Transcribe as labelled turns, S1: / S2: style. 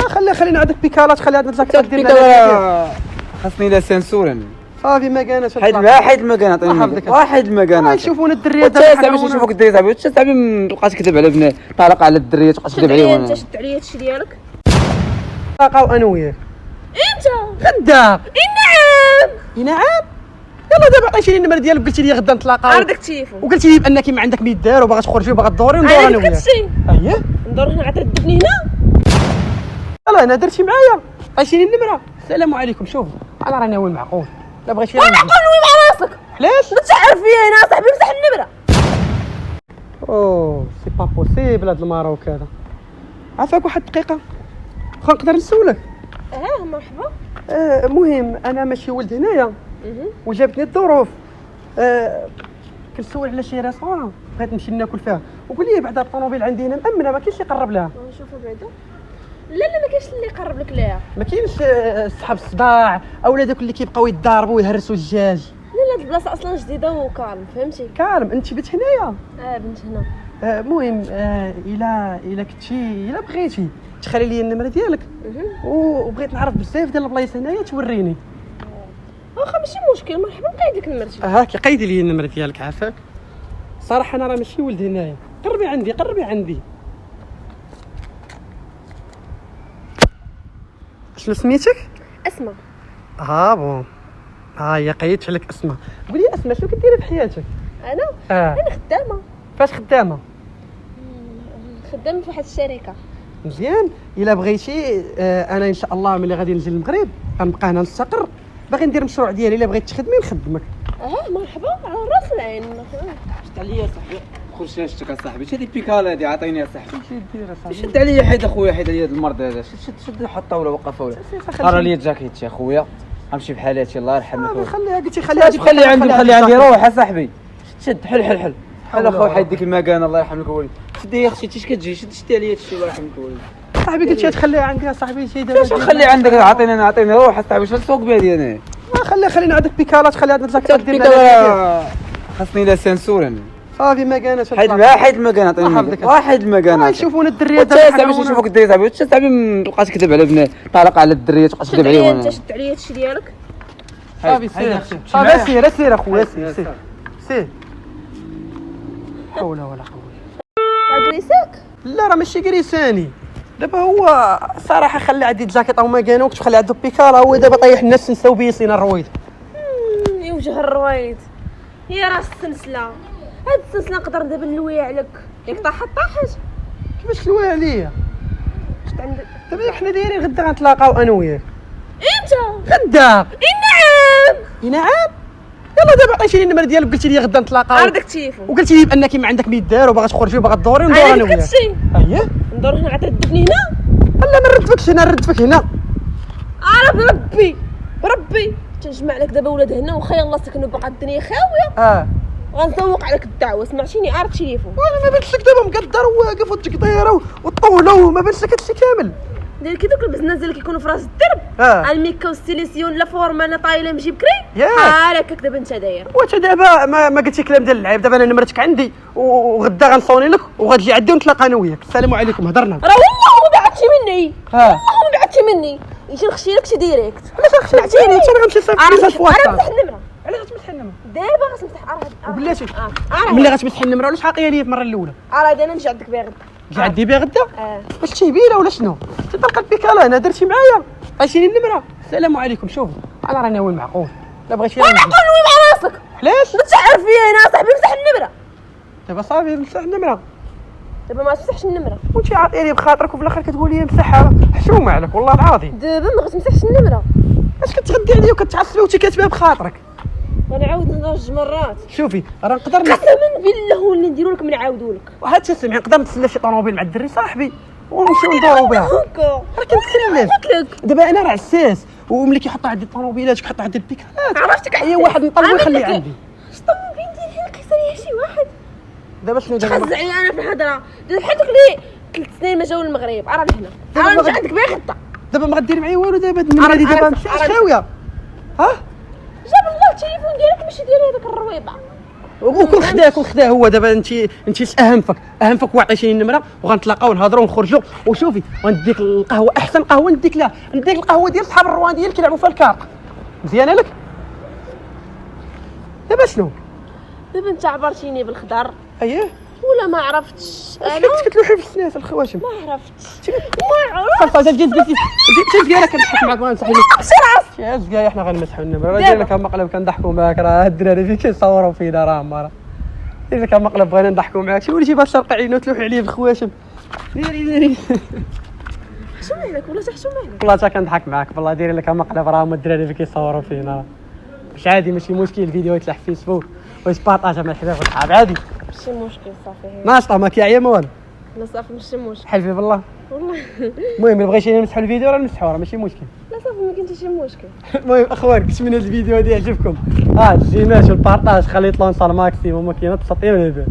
S1: خلينا عندك بيكالات، خلي عندك زاك تقدير
S2: خاصني لا سنسورا
S1: صافي ما كانش
S2: حيد المكان واحد المكان
S1: يشوفونا الدريات
S2: صاحبي يشوفوك الدريات صاحبي مابقاش كذب على بنات طالق على الدريات تبقى تكذب عليهم.
S3: انت شد عليا هادشي ديالك
S1: طاقه انا وياك
S3: انت
S1: غدا.
S3: نعم
S1: نعم يلا دابا عطيتيني النمره ديالك وقلتي لي غدا نتلاقاو
S3: عندك التليفون
S1: وقلتي لي بانك ما عندك ما يدار وباغا تخرجي وباغا تدوري وندور انا وياك. اييه
S3: ندور هنا عاد ردني هنا.
S1: يلا انا درتي معايا عطيتيني النمره. السلام عليكم. شوف انا راني ناوي معقول لا بغيتي
S3: وانا معقول نوي مع راسك
S1: علاش
S3: لا تشعر فيا هنا صاحبي مسح النمره.
S1: اوه سي با بوسيبل هاد الماروك هذا. عافاك واحد الدقيقه واخا نقدر نسولك؟
S3: مرحبا.
S1: المهم انا ماشي ولد هنايا وجابتني الظروف. كنسول على شي ريستورون بغيت نمشي ناكل فيها وقول لي بعدا الطوموبيل عندي هنا مأمنه ما كاينش يقرب لها.
S3: نشوفوا بعدا. لا ما كاينش اللي يقرب لك ليها.
S1: ما كاينش صحاب الصداع اولا داك اللي كيبقاو يضاربوا ويهرسوا الدجاج.
S3: لا هاد البلاصه اصلا جديده وكالم فهمتي.
S1: كالم. انت بنت هنايا؟
S3: بنت هنا.
S1: المهم الا كنتي الا بغيتي تخلي لي النمره ديالك وبغيت نعرف بزاف ديال البلايص هنايا توريني.
S3: واخا ماشي مشكل مرحبا نقيد لك نمرتي.
S1: هاكي قيدي لي النمره ديالك عافاك. صراحه انا راه ماشي ولد هنايا. قربي عندي. شنو سميتك؟
S3: اسمع
S1: بون هي قيدت لك اسماء. قولي اسماء شنو كديري في حياتك؟
S3: انا خدامه.
S1: فاش خدامه؟
S3: خدامه في واحد الشركه.
S1: مزيان. الا بغيتي انا ان شاء الله ملي غادي نجي للمغرب غنبقى هنا نستقر باغي ندير المشروع ديالي. الا بغيت تخدمي نخدمك.
S3: مرحبا على راس العين.
S2: شد عليا صاحبي خرجتك اصاحبي شدي البيكاله هادي عطيني اصاحبي.
S1: شي دير اصاحبي؟
S2: شد عليا حيد اخويا حيد عليا هاد المرض هذا. شد حطها ولا وقفها ولا قرا لي الجاكيت يا اخويا غنمشي بحالاتي الله يرحم لك.
S1: خليها قلتي
S2: خلي عندي روح اصاحبي. شد حل اخويا حيد ديك المكانه الله يرحم لك وليدي. شدي يا اختي اش كتجي شدي عليا هادشي الله يرحم لك وليدي.
S1: صاحبي قلتي تخليها عندي صاحبي شي دابا.
S2: واش نخلي عندك عطيني روح اصاحبي واش نسوق بهادي انا.
S1: خلينا عندك بيكالات خلي عندك زاك تقدير
S2: خاصني لا سنسورا
S1: صافي ما كانش
S2: حيد المكان عطيني واحد المكان
S1: يشوفونا الدريات
S2: صاحبي يشوفوك الدريات صاحبي مابقاش كذب على بنات طالق على الدريات تبقى تكذب عليهم.
S3: انت شد عليا هادشي ديالك.
S1: صافي سير اخويا سير. حول ولا قوه.
S3: غريساك؟
S1: لا راه ماشي كريساني. دابا هو صراحه خلى عندي الجاكيط او ما كانوا كنت خلي عنده بيكالا هو دابا طيح الناس نساو بيسينا الرويض.
S3: يوجه الرويض هي راه السلسله. هاد السلسله نقدر دابا نلويها لك ياك طاحت.
S1: كيفاش نلويها عليا؟
S3: شفت عندك
S1: دابا حنا دايرين غدا غنتلاقاو انا وياك.
S3: انت
S1: غدا؟
S3: نعم
S1: يلا دابا عطيتيني النمره ديالك قلتي لي غدا نتلاقاو
S3: عندك التليفون
S1: وقلتي لي بانك ما عندك ما يدار وباغا تخرجي وباغا تدوري وندور انا وياك. اييه
S3: ندور هنا عاد ردني هنا.
S1: لا ما نردفكش هنا نردفك هنا.
S3: بربي تنجمع لك دابا ولاد هنا وخا يلاه سكنوا باقا الدنيا خاويه. غنسوق عليك الدعوه سمعتيني عارف التليفون.
S1: وانا ما بانش لك دابا مقدر وواقف والتقديره والطوله وما بانش لك هادشي كامل.
S3: داير كي دوك البزناز اللي كيكونوا في راس الدرب. الميكا والستيليسيون لا فورما لا طايله مجي بكري بحال هكاك دابا انت داير.
S1: واش دابا ما قلتي كلام ديال اللعيب. دابا انا نمرتك عندي وغدا غنصوني لك وغتجي عندي ونتلاقى انا وياك. السلام عليكم هضرنا.
S3: راه والله ما بعتي مني. والله ما بعتي مني. يجي نخشي لك شي ديريكت.
S1: علاش نخشي انت راه غنمشي صافي في واتساب.
S3: غنمسح النمره.
S1: علاش غتمسح النمره؟
S3: دابا غتمسح
S1: وبلاتي ملي غتمسح النمره علاش حاقيه ليا في المره الاولى؟
S3: انا نجي عندك بها غدا.
S1: جي عندي بها غدا؟ واش تيبيله ولا شنو؟ تطلق البيكالا هنا درتي معايا عطيتيني النمره. السلام عليكم. شوف انا راه ناوي معقول لا بغيتي
S3: وانا نقول نوي مع راسك.
S1: علاش؟
S3: لا تشعر فيا هنا صاحبي مسح النمره.
S1: دابا صافي مسح النمره.
S3: دابا ما تمسحش النمره
S1: وانت عاطيني بخاطرك وفي الاخر كتقولي لي مسحها. حشومه عليك والله العظيم.
S3: دابا ما غتمسحش النمره.
S1: اش كتغدي عليا وكتعصبي وانت كاتبها بخاطرك؟
S3: غنعاود نهضر جوج مرات.
S1: شوفي راه نقدر
S3: قسما بالله هو اللي نديرو لك ما نعاودو لك.
S1: وهاد تسمعي نقدر نتسلى شي طوموبيل مع الدري صاحبي ونمشيو ندورو بها.
S3: هكا
S1: راه كنتسلف.
S3: قلت لك
S1: دابا انا راه عساس وملي كيحطوا عندي الطوموبيلات وكيحطوا عندي البيكالات
S3: عرفتك
S1: هي واحد نطلب ويخلي عندي.
S3: اش طوموبيل ديالي قيس عليها شي واحد.
S1: دابا شنو دابا؟
S3: تخز عليا انا في الهضره. دابا بحال دوك اللي 3 سنين ما جاو للمغرب. راه لهنا راه نجي عندك بها غدا.
S1: دابا ما غدير معايا والو. دابا هاد النمره هادي دابا مشات خاويه.
S3: جاب الله التليفون ديالك ماشي ديالي هذاك الرويبه.
S1: وكون خداه هو دابا انت اهم فك وعطيتيني النمره وغنتلاقاو نهضروا ونخرجوا. وشوفي ونديك القهوه، احسن قهوه نديك لها، نديك القهوه ديال صحاب الروان ديالك كيلعبوا فيها الكارت. مزيانه لك دابا شنو؟
S3: دابا انت عبرتيني بالخضر
S1: اييه
S3: ولا ما عرفتش انا
S1: كتلوحي في السنات الخواشم.
S3: ما عرفتش ما عرفتش.
S1: صافي جيت ديالك كنضحك معاك غنصحي لك بسرعه. شي دقايق حنا غنمسحوا النمره ديالك. مقلب كنضحكوا معاك راه هاد الدراري فين كيصوروا فينا راه مرة ديالك مقلب بغينا نضحكوا معاك. شي وليتي باش ترقع عينو تلوحي عليه بالخواشم. ديري
S3: شو مالك ولا شو مالك؟
S1: والله حتى كنضحك معاك والله. ديري لك مقلب راه هما الدراري فين كيصوروا فينا. مش عادي ماشي مشكل الفيديو يطلع في فيسبوك ويتبارطاجا مع الحباب والصحاب عادي
S3: ماشي مشكل صافي.
S1: ناشطه ما كيعيا ما والو.
S3: لا صافي ماشي مشكل
S1: حلفي بالله.
S3: والله.
S1: المهم بغيتي نمسحوا الفيديو راه نمسحوا راه ماشي مشكل.
S3: لا صافي ما كاين حتى شي مشكل.
S1: المهم اخوان كنت من هذا الفيديو هذا يعجبكم الجيمات والبارطاج خلي يطلعوا نصال ماكسيموم ما كاين التسطيل ولا